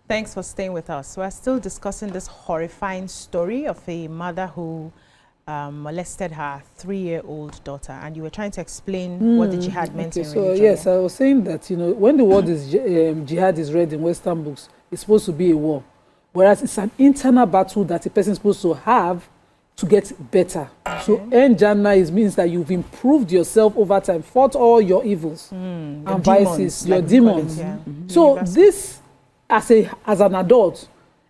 Thanks for staying with us. We're still discussing this horrifying story of a mother who molested her 3-year-old daughter, and you were trying to explain what the jihad meant in religion. Yes, I was saying that, you know, when the word is jihad is read in Western books, it's supposed to be a war, whereas it's an internal battle that a person is supposed to have to get better. So end Jannah means that you've improved yourself over time, fought all your evils and vices, your demons. So this, as an adult,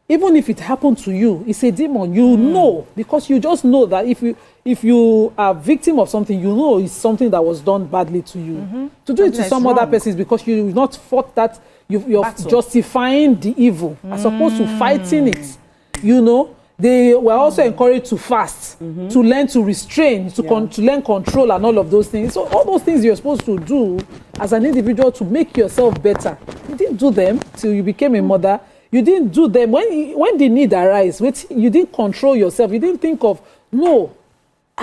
even if it happened to you, it's a demon. You know, because you just know that if you are a victim of something, you know it's something that was done badly to you. To do it to some other person is because you've not fought that, you're justifying the evil as opposed to fighting it. You know, they were also encouraged to fast, to learn to restrain, to learn control and all of those things. So all those things you're supposed to do as an individual to make yourself better. You didn't do them till you became a mother. You didn't do them when the need arise. You didn't control yourself. You didn't think of, no,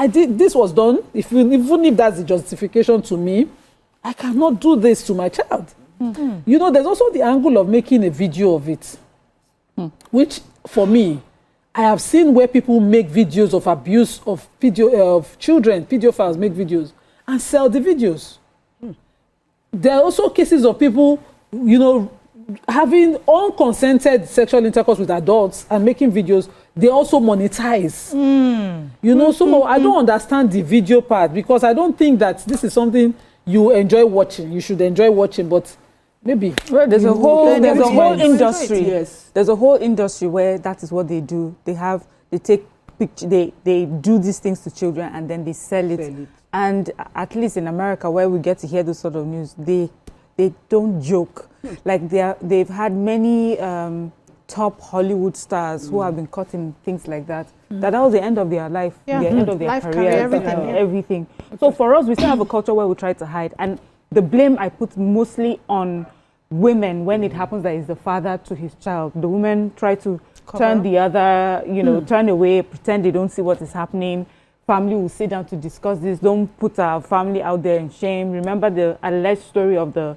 this was done. Even if that's the justification to me, I cannot do this to my child. You know, there's also the angle of making a video of it, which for me, I have seen where people make videos of abuse of children, pedophiles make videos and sell the videos. There are also cases of people, you know, having unconsented sexual intercourse with adults and making videos. They also monetize. You know, so I don't understand the video part, because I don't think that this is something you enjoy watching. You should enjoy watching, but maybe there's a whole industry. Yes, there's a whole industry where that is what they do. They take picture, they do these things to children and then they sell it. And at least in America, where we get to hear this sort of news, they don't joke. Like they've had many top Hollywood stars who have been caught in things like that. That was the end of their life, the end of their career, everything. So for us, we still have a culture where we try to hide. And the blame I put mostly on women when it happens that is the father to his child. The women try to turn the other, you know, turn away, pretend they don't see what is happening. Family will sit down to discuss this. Don't put our family out there in shame. Remember the alleged story of the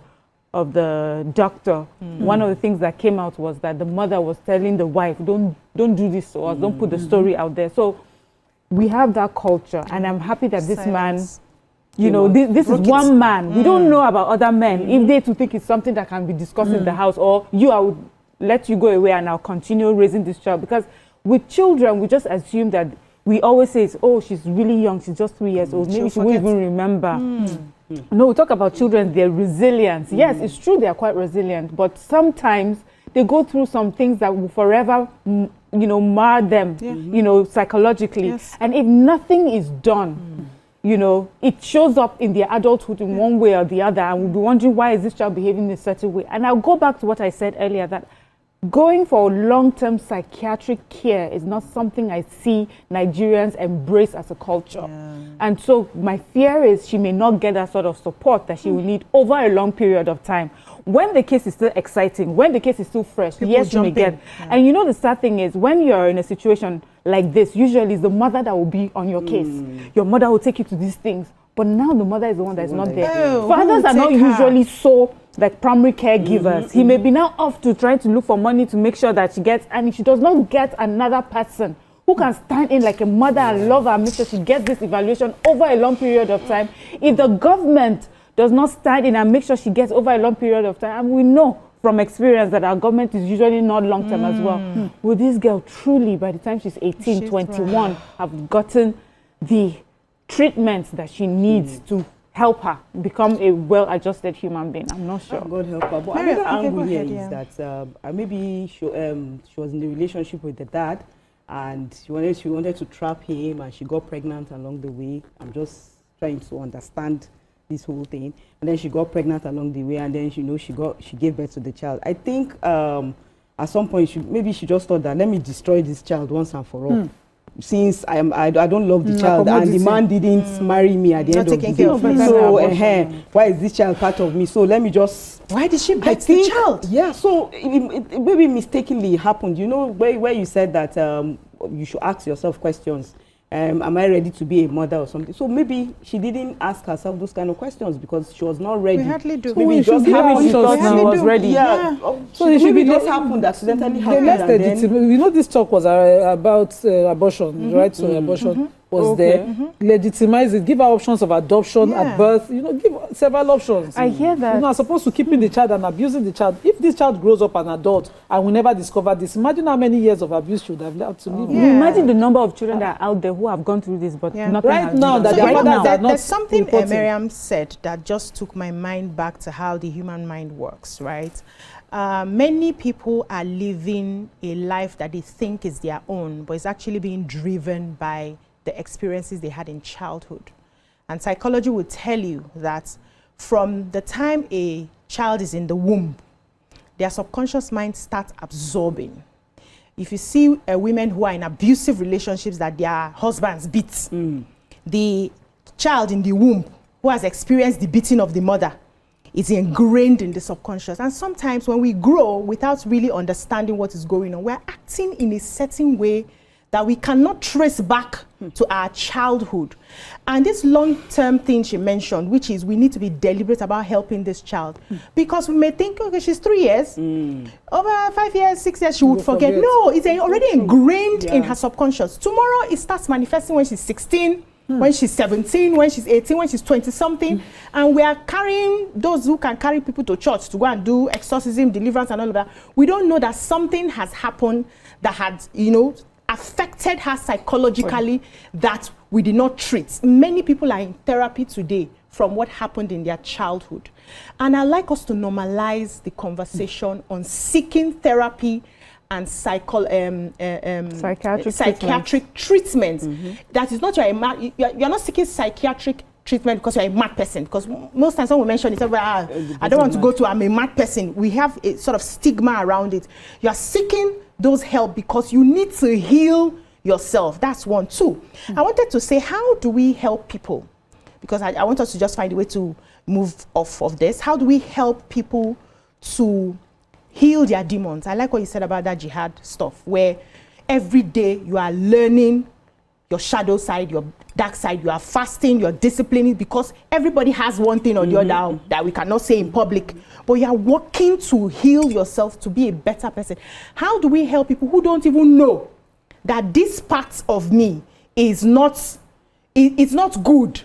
doctor. One of the things that came out was that the mother was telling the wife, don't do this to us, don't put the story out there. So we have that culture, and I'm happy that this man, you know, this is one man. We don't know about other men. If they to think it's something that can be discussed in the house, or I would let you go away and I'll continue raising this child. Because with children, we just assume that we always say, oh, she's really young, she's just 3 years old, maybe she won't even remember. No, we talk about children, their resilience. Yes, it's true they are quite resilient, but sometimes they go through some things that will forever, you know, mar them, you know, psychologically. And if nothing is done, you know, it shows up in their adulthood in one way or the other, and we'll be wondering, why is this child behaving in a certain way? And I'll go back to what I said earlier, that going for long-term psychiatric care is not something I see Nigerians embrace as a culture. And so my fear is she may not get that sort of support that she will need over a long period of time. When the case is still exciting, when the case is still fresh, yes, you may get. And you know, the sad thing is, when you're in a situation like this, usually it's the mother that will be on your case. Your mother will take you to these things. But now the mother is the one that is not there. Fathers are not usually so like primary caregivers. He may be now off to trying to look for money to make sure that she gets, and if she does not get another person who can stand in like a mother and love her and make sure she gets this evaluation over a long period of time, if the government does not stand in and make sure she gets over a long period of time, and we know from experience that our government is usually not long-term as well, will this girl truly, by the time she's 18, 21, have gotten the treatment that she needs to help her become a well-adjusted human being? I'm not sure. God help her. But another angle here is that maybe she was in the relationship with the dad, and she wanted to trap him, and she got pregnant along the way. I'm just trying to understand this whole thing. And then she got pregnant along the way, and then she gave birth to the child. I think at some point maybe she just thought that, let me destroy this child once and for all. Since I don't love the child, and the man didn't marry me at the end of the day. So why is this child part of me? So let me just... Why did she bite the child? Yeah, so it maybe mistakenly happened. You know, where you said that you should ask yourself questions am I ready to be a mother or something? So maybe she didn't ask herself those kind of questions because she was not ready. We hardly do. So maybe she thought she was ready. Yeah. So it should maybe be just happened, accidentally happened. Let's And then, you know, this talk was about abortion, right? So abortion was there. Legitimize it, give her options of adoption at birth, you know, give several options. I hear that. You're not supposed to keeping the child and abusing the child. If this child grows up an adult and we never discover this, imagine how many years of abuse she would have left to live. Imagine the number of children that are out there who have gone through this, but nothing right has now been that done. their fathers are not there's something reporting. Miriam said that just took my mind back to how the human mind works, right? Many people are living a life that they think is their own, but it's actually being driven by the experiences they had in childhood. And psychology will tell you that from the time a child is in the womb, their subconscious mind starts absorbing. If you see women who are in abusive relationships that their husbands beat, the child in the womb who has experienced the beating of the mother is ingrained in the subconscious. And sometimes when we grow without really understanding what is going on, we're acting in a certain way that we cannot trace back to our childhood. And this long-term thing she mentioned, which is we need to be deliberate about helping this child. Because we may think, okay, she's 3 years, over 5 years, 6 years, she would forget. No, it's already ingrained in her subconscious. Tomorrow, it starts manifesting when she's 16, when she's 17, when she's 18, when she's 20-something. And we are carrying those who can carry people to church to go and do exorcism, deliverance, and all of that. We don't know that something has happened that had, you know, affected her psychologically that we did not treat. Many people are in therapy today from what happened in their childhood. And I'd like us to normalize the conversation on seeking therapy and psychiatric treatment. That is not you're not seeking psychiatric treatment because you're a mad person. Because most times when we mention it, I don't want to go to, I'm a mad person. We have a sort of stigma around it. You're seeking those help because you need to heal yourself. That's one. Two, I wanted to say, how do we help people? Because I want us to just find a way to move off of this. How do we help people to heal their demons? I like what you said about that jihad stuff, where every day you are learning your shadow side, your dark side, you are fasting, you're disciplining, because everybody has one thing or the other that we cannot say in public, but you are working to heal yourself to be a better person. How do we help people who don't even know that this part of me is not, it's not good,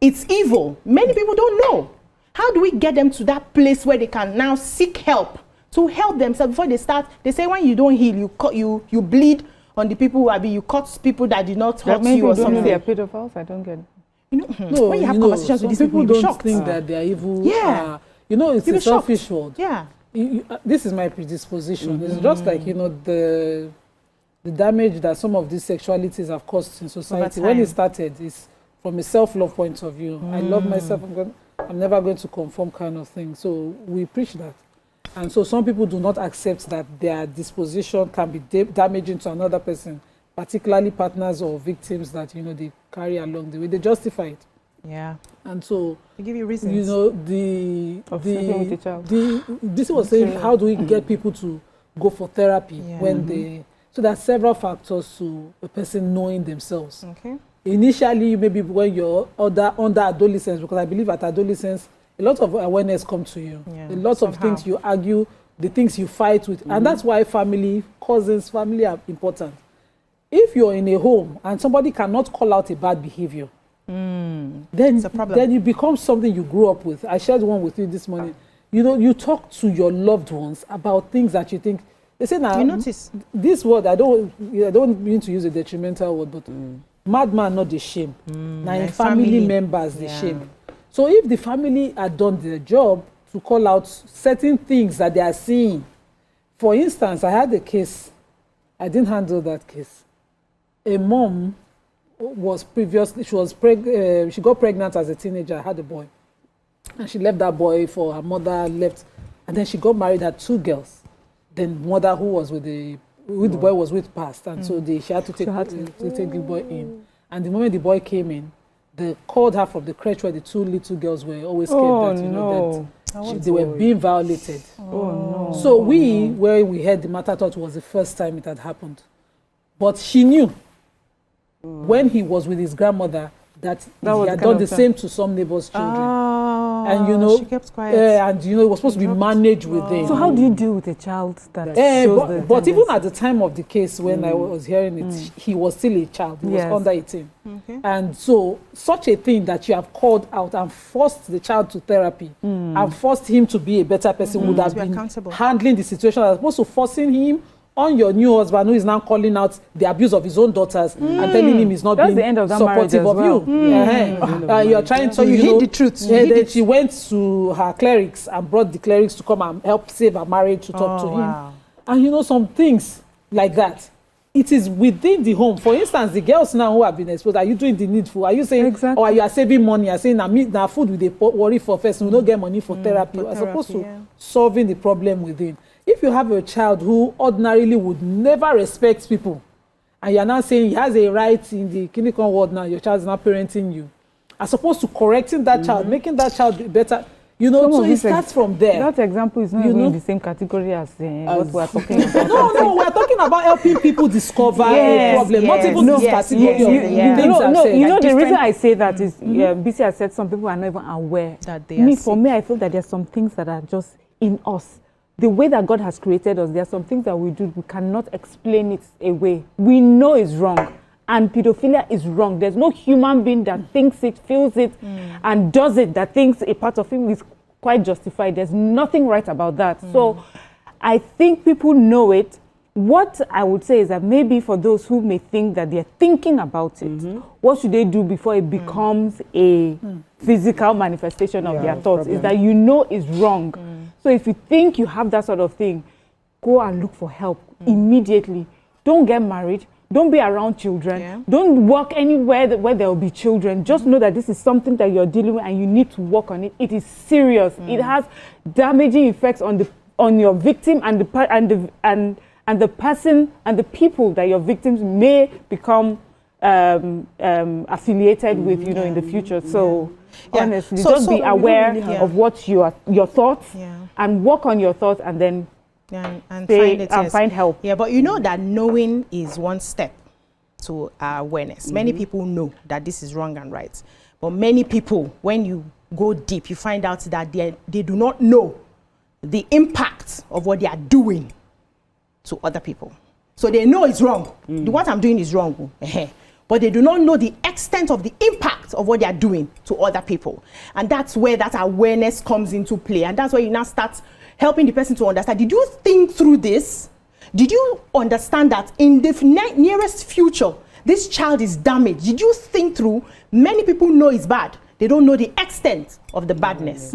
it's evil? Many people don't know. How do we get them to that place where they can now seek help to help themselves before they start? They say when you don't heal, you bleed on the people who are you cut people that did not hurt you or something. They are pedophiles. I don't get it. You know, no, when you have conversations with these people, you'll be shocked. Don't think that they are evil. Yeah. You know, it's a selfish world. Yeah. This is my predisposition. It's just like, you know, the damage that some of these sexualities have caused in society. When it started, it's from a self-love point of view. I love myself. I'm never going to conform kind of thing. So we preach that. And so some people do not accept that their disposition can be damaging to another person, particularly partners or victims that, you know, they carry along the way. They justify it. Yeah. And so they give you reasons. You know, this was saying, how do we get people to go for therapy when they, so there are several factors to a person knowing themselves. Okay. Initially, maybe when you're under adolescence, because I believe at adolescence, a lot of awareness comes to you. Yeah, a lot of things you argue, the things you fight with. And that's why family, cousins, family are important. If you're in a home and somebody cannot call out a bad behavior, then you become something you grew up with. I shared one with you this morning. You know, you talk to your loved ones about things that you think. They say now, you notice this word, I don't mean to use a detrimental word, but madman not the shame. Now family members the shame. So if the family had done their job to call out certain things that they are seeing. For instance, I had a case, I didn't handle that case. A mom was previously, she got pregnant as a teenager, had a boy. And she left that boy for her mother, left. And then she got married, had 2 girls. Then mother who was with the boy was with passed. And so she had to take the boy in. And the moment the boy came in, they called her from the crèche where the 2 little girls were always scared that they were being violated. So where we heard the matter, thought it was the first time it had happened. But she knew when he was with his grandmother that he had done the same to some neighbors' children. And she kept quiet. And it was supposed to be managed within. So how do you deal with a child that but even at the time of the case when I was hearing it, he was still a child. He was under 18. Okay. And so such a thing that you have called out and forced the child to therapy and forced him to be a better person would have been handling the situation as opposed to forcing him on your new husband who is now calling out the abuse of his own daughters and telling him he's not being supportive of you. You're trying to, you hid the truth. She went to her clerics and brought the clerics to come and help save her marriage to talk to him. And some things like that. It is within the home. For instance, the girls now who have been exposed, are you doing the needful? Are you saying, or you are saving money? Are saying, now food with the worry for first, we don't get money for therapy. As opposed to solving the problem within. If you have a child who ordinarily would never respect people, and you're now saying he has a right in the clinical world now, your child is not parenting you, as opposed to correcting that child, making that child better, so it starts from there. That example is not even in the same category as what we're talking about. No, we're talking about helping people discover a problem, not even this category of things. The reason I say that is, BC has said some people are not even aware that they are For me, I feel that there's some things that are just in us. The way that God has created us, there are some things that we do, we cannot explain it away. We know it's wrong. And pedophilia is wrong. There's no human being that thinks it, feels it, and does it, that thinks a part of him is quite justified. There's nothing right about that. So I think people know it. What I would say is that maybe for those who may think that they're thinking about it, what should they do before it becomes a physical manifestation of their thoughts? Is that it's wrong. So if you think you have that sort of thing, go and look for help immediately. Don't get married. Don't be around children. Don't work anywhere where there will be children. Just know that this is something that you're dealing with and you need to work on it. It is serious. It has damaging effects on your victim and the person and the people that your victims may become affiliated with, in the future. So honestly, just be aware of what your thoughts and work on your thoughts and then find help. Yeah, but that knowing is one step to awareness. Many people know that this is wrong and right. But many people, when you go deep, you find out that they do not know the impact of what they are doing to other people. So they know it's wrong. What I'm doing is wrong. But they do not know the extent of the impact of what they are doing to other people. And that's where that awareness comes into play. And that's where you now start helping the person to understand, did you think through this? Did you understand that in the nearest future, this child is damaged? Did you think through? Many people know it's bad. They don't know the extent of the badness,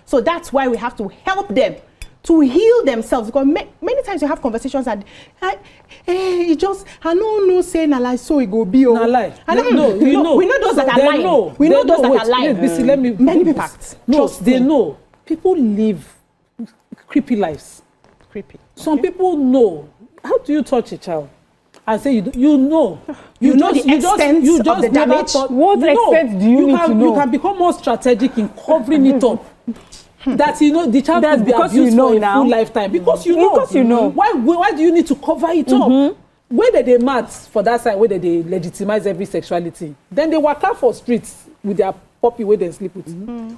So that's why we have to help them to heal themselves. Because many times you have conversations and I don't say na lie, so it go be na lie. We know those that are lying. We know those that are lying. Let me many impacts. No, they know. People live creepy lives. Creepy. Some people know. How do you touch a child? I say you know the extent of the damage. What extent do you need to know? You can become more strategic in covering it up. That the child could be abused for a full lifetime. Because you know. Why do you need to cover it up? Where they mad for that side, where they legitimize every sexuality, then they walk out for streets with their puppy where they sleep with.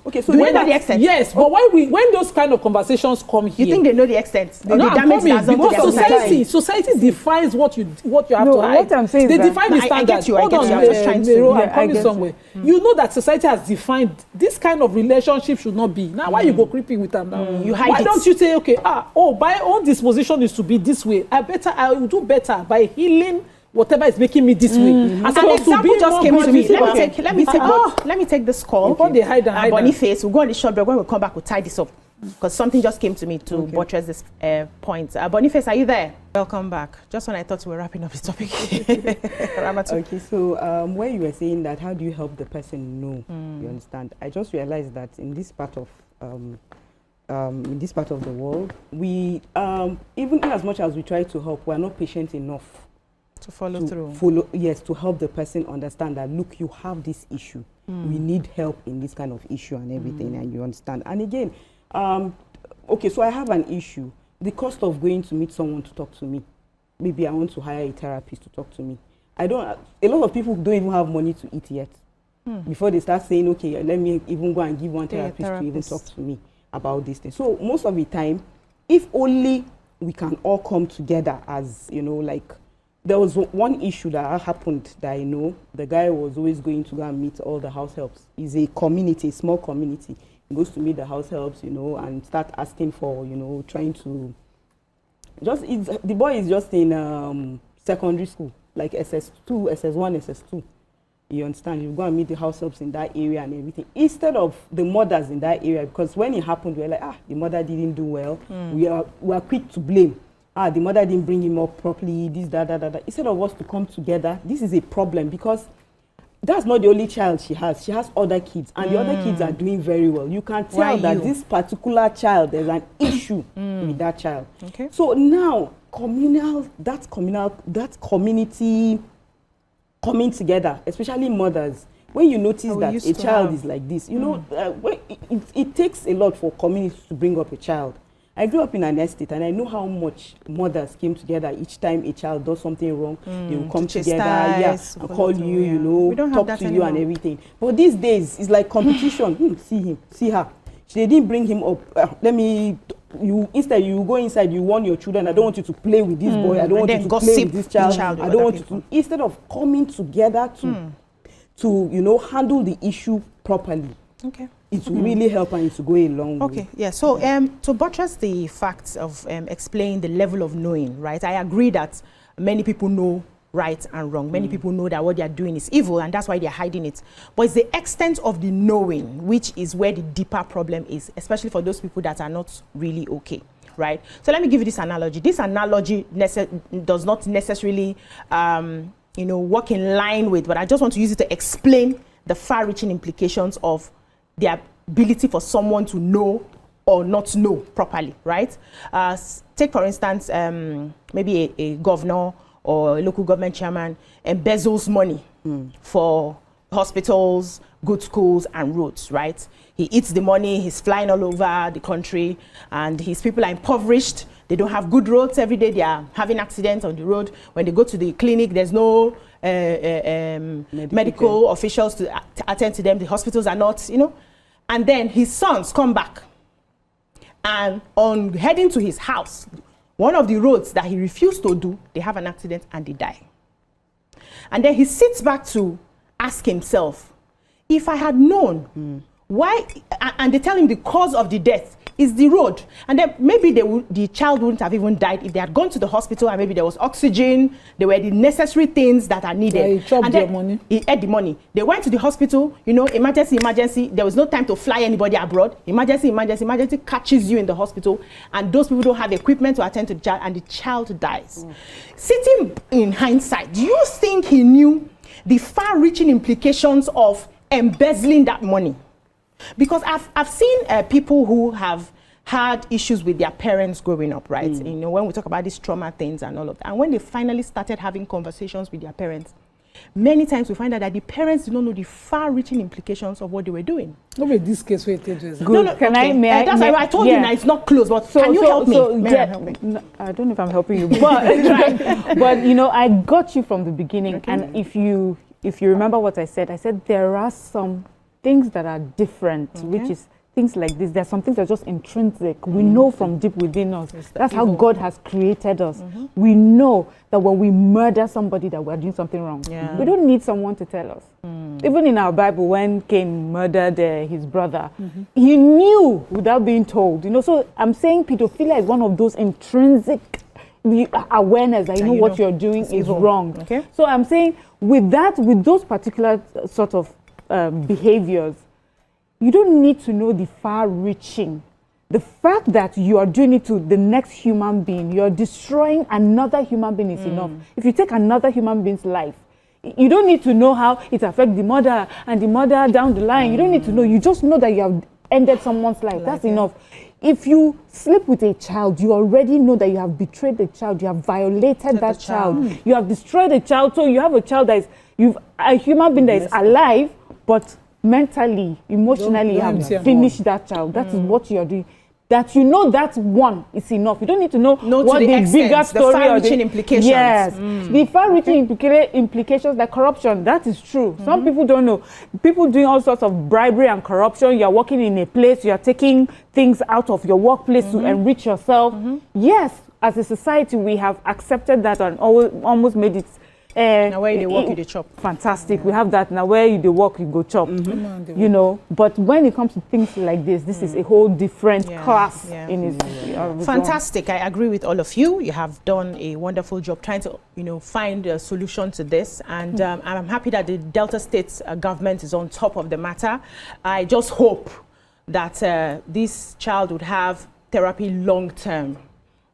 Okay, so they know the extent. Yes, but when those kind of conversations come here, you think they know the extent? The damage that's done to their society defines what you have to hide. What I'm saying they is define the standard. I get you. I'm just trying to. I'm coming somewhere. You know that society has defined this kind of relationship should not be. Now, why you go creepy with them now? You hide Why don't you say, okay, my own disposition is to be this way. I will do better by healing whatever is making me this way. As an example just came to me. Let me take this call. Before they hide and hide. Boniface, we'll go on the short break. When we come back, we'll tie this up. Because something just came to me to buttress this point. Boniface, are you there? Welcome back. Just when I thought we were wrapping up this topic. Okay, so where you were saying that, how do you help the person know? You understand? I just realized that in this part of the world, we even as much as we try to help, we are not patient enough to follow through. Yes, to help the person understand that, look, you have this issue. We need help in this kind of issue and everything, and you understand. And again, okay, so I have an issue. The cost of going to meet someone to talk to me. Maybe I want to hire a therapist to talk to me. a lot of people don't even have money to eat yet. Before they start saying, okay, let me even go and give one therapist to even talk to me about this thing. So most of the time, if only we can all come together as, you know, like, there was one issue that happened that I know. The guy was always going to go and meet all the house helps. It's a community, a small community. He goes to meet the house helps, you know, and start asking for, you know, trying to the boy is just in secondary school, like SS2, SS1, SS2. You understand? You go and meet the house helps in that area and everything. Instead of the mothers in that area, because when it happened, we were like, the mother didn't do well. We are quick to blame. The mother didn't bring him up properly, this, that. Instead of us to come together, this is a problem, because that's not the only child she has. She has other kids, and the other kids are doing very well. You can tell that this particular child, there's an issue with that child. Okay. So now, that community coming together, especially mothers, when you notice that a child is like this, you know, it takes a lot for communities to bring up a child. I grew up in an estate, and I know how much mothers came together each time a child does something wrong. They will come together, and call you, you know, talk to you and everything. But these days, it's like competition. See him, see her. They didn't bring him up. Instead, you go inside, you warn your children, I don't want you to play with this boy, I don't want you to play with this child, I don't want you to. Instead of coming together to you know, handle the issue properly. Okay. It will really help, and it will go a long way. Okay, yeah. So to buttress the facts of explaining the level of knowing, right? I agree that many people know right and wrong. Many people know that what they are doing is evil, and that's why they're hiding it. But it's the extent of the knowing which is where the deeper problem is, especially for those people that are not really okay, right? So let me give you this analogy. This analogy does not necessarily, you know, work in line with, but I just want to use it to explain the far-reaching implications of the ability for someone to know or not know properly, right? Take, for instance, maybe a governor or a local government chairman embezzles money for hospitals, good schools, and roads, right? He eats the money, he's flying all over the country, and his people are impoverished. They don't have good roads. Every day they are having accidents on the road. When they go to the clinic, there's no medical officials to attend to them. The hospitals are not, you know. And then his sons come back, and on heading to his house, one of the roads that he refused to do, they have an accident and they die. And then he sits back to ask himself, if I had known why, and they tell him the cause of the death is the road. And then maybe the child wouldn't have even died if they had gone to the hospital, and maybe there was oxygen, there were the necessary things that are needed. Yeah, he chopped their money. He ate the money. They went to the hospital, you know, emergency. There was no time to fly anybody abroad. Emergency catches you in the hospital, and those people don't have equipment to attend to the child, and the child dies. Sitting in hindsight, do you think he knew the far-reaching implications of embezzling that money? Because I've seen people who have had issues with their parents growing up, right? You know, when we talk about these trauma things and all of that, and when they finally started having conversations with their parents, many times we find out that the parents do not know the far-reaching implications of what they were doing. Not with this case where it is. Good. No, can I? That's why I told you that it's not close. But can you help me? Help me? No, I don't know if I'm helping you, but but you know, I got you from the beginning, and if you remember what I said there are some things that are different, which is things like this. There are some things that are just intrinsic. We know from deep within us. That's how God has created us. We know that when we murder somebody that we're doing something wrong. We don't need someone to tell us. Even in our Bible, when Cain murdered his brother, he knew without being told. You know, so I'm saying pedophilia is one of those intrinsic awareness that you know what you're doing is wrong. Okay. So I'm saying with those particular sort of behaviors, you don't need to know the far-reaching. The fact that you are doing it to the next human being, you're destroying another human being is enough. If you take another human being's life, you don't need to know how it affects the mother and the mother down the line. You don't need to know. You just know that you have ended someone's life. That's enough. If you sleep with a child, you already know that you have betrayed the child. You have violated that child. You have destroyed the child. So you have a child that is, a human being that is alive, but mentally, emotionally, you have finished that child. That is what you're doing. that you know that one is enough. You don't need to know what to the the bigger story the far-reaching implications. Yes, the far-reaching implications like corruption. That is true. Some people don't know. People doing all sorts of bribery and corruption. You are working in a place. You are taking things out of your workplace to enrich yourself. Yes, as a society, we have accepted that and almost made it. Now where you work, you dey chop. Fantastic. We have that now. Where you dey work, you go chop. You know. But when it comes to things like this is a whole different class in its. Fantastic. I agree with all of you. You have done a wonderful job trying to, find a solution to this. And I'm happy that the Delta State government is on top of the matter. I just hope that this child would have therapy long term.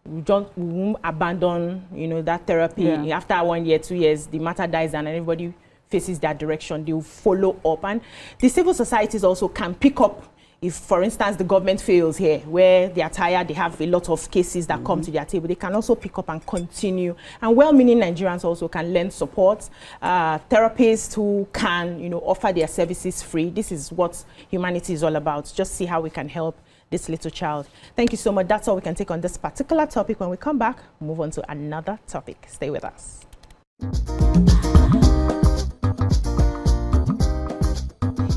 We won't abandon, that therapy. Yeah. After 1 year, 2 years, the matter dies down and everybody faces that direction. They will follow up. And the civil societies also can pick up if, for instance, the government fails here, where they are tired, they have a lot of cases that come to their table. They can also pick up and continue. And well-meaning Nigerians also can lend support. Therapists who can, offer their services free. This is what humanity is all about. Just see how we can help this little child. Thank you so much. That's all we can take on this particular topic. When we come back, move on to another topic. Stay with us.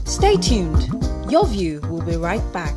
Stay tuned. Your View will be right back.